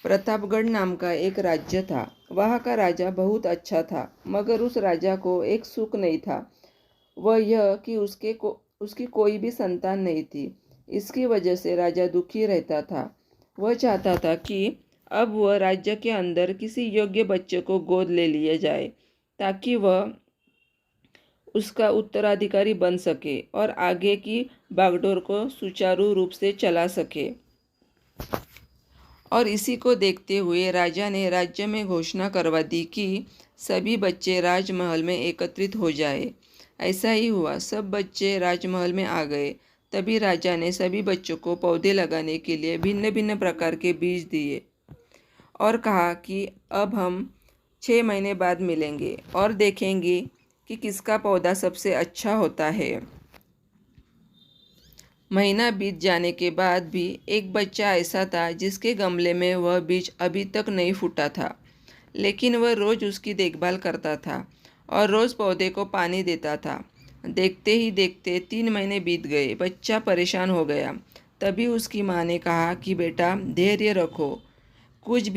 प्रतापगढ़ नाम का एक राज्य था। वहाँ का राजा बहुत अच्छा था, मगर उस राजा को एक सुख नहीं था। वह यह कि उसकी कोई भी संतान नहीं थी। इसकी वजह से राजा दुखी रहता था। वह चाहता था कि अब वह राज्य के अंदर किसी योग्य बच्चे को गोद ले लिया जाए, ताकि वह उसका उत्तराधिकारी बन सके और आगे की बागडोर को सुचारू रूप से चला सके। और इसी को देखते हुए राजा ने राज्य में घोषणा करवा दी कि सभी बच्चे राजमहल में एकत्रित हो जाए। ऐसा ही हुआ। सब बच्चे राजमहल में आ गए। तभी राजा ने सभी बच्चों को पौधे लगाने के लिए भिन्न भिन्न प्रकार के बीज दिए और कहा कि अब हम 6 महीने बाद मिलेंगे और देखेंगे कि किसका पौधा सबसे अच्छा होता है। महीना बीत जाने के बाद भी एक बच्चा ऐसा था जिसके गमले में वह बीज अभी तक नहीं फूटा था, लेकिन वह रोज़ उसकी देखभाल करता था और रोज़ पौधे को पानी देता था। देखते ही देखते 3 महीने बीत गए। बच्चा परेशान हो गया। तभी उसकी माँ ने कहा कि बेटा, धैर्य रखो। कुछ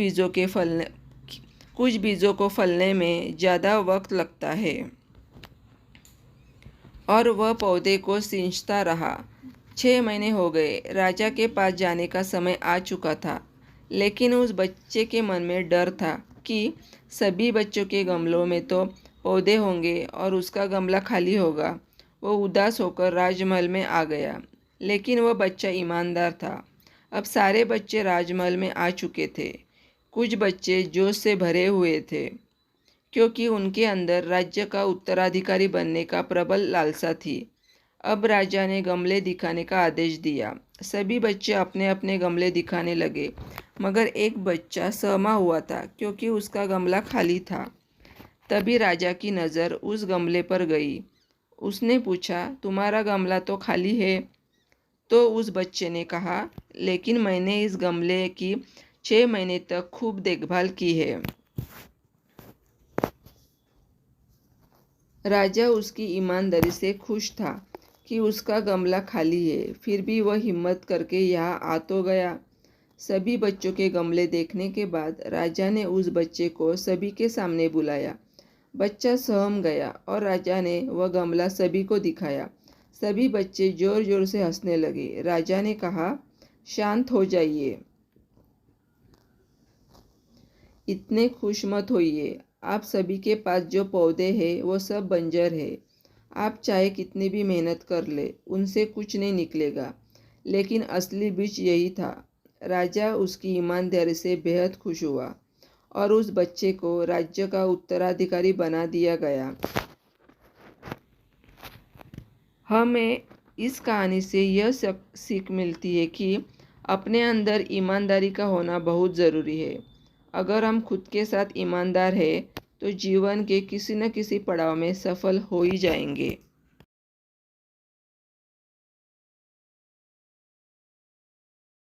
बीजों को फलने में ज़्यादा वक्त लगता है। और वह पौधे को सींचता रहा। 6 महीने हो गए। राजा के पास जाने का समय आ चुका था, लेकिन उस बच्चे के मन में डर था कि सभी बच्चों के गमलों में तो पौधे होंगे और उसका गमला खाली होगा। वो उदास होकर राजमहल में आ गया, लेकिन वह बच्चा ईमानदार था। अब सारे बच्चे राजमहल में आ चुके थे। कुछ बच्चे जोश से भरे हुए थे, क्योंकि उनके अंदर राज्य का उत्तराधिकारी बनने का प्रबल लालसा थी। अब राजा ने गमले दिखाने का आदेश दिया। सभी बच्चे अपने अपने गमले दिखाने लगे, मगर एक बच्चा सहमा हुआ था क्योंकि उसका गमला खाली था। तभी राजा की नज़र उस गमले पर गई। उसने पूछा, तुम्हारा गमला तो खाली है? तो उस बच्चे ने कहा, लेकिन मैंने इस गमले की 6 महीने तक खूब देखभाल की है। राजा उसकी ईमानदारी से खुश था कि उसका गमला खाली है, फिर भी वह हिम्मत करके यहाँ आ तो गया। सभी बच्चों के गमले देखने के बाद राजा ने उस बच्चे को सभी के सामने बुलाया। बच्चा सहम गया और राजा ने वह गमला सभी को दिखाया। सभी बच्चे जोर जोर से हंसने लगे। राजा ने कहा, शांत हो जाइए, इतने खुश मत होइए। आप सभी के पास जो पौधे हैं वो सब बंजर है। आप चाहे कितनी भी मेहनत कर ले, उनसे कुछ नहीं निकलेगा। लेकिन असली बीज यही था। राजा उसकी ईमानदारी से बेहद खुश हुआ और उस बच्चे को राज्य का उत्तराधिकारी बना दिया गया। हमें इस कहानी से यह सीख मिलती है कि अपने अंदर ईमानदारी का होना बहुत ज़रूरी है। अगर हम खुद के साथ ईमानदार हैं तो जीवन के किसी न किसी पड़ाव में सफल हो ही जाएंगे।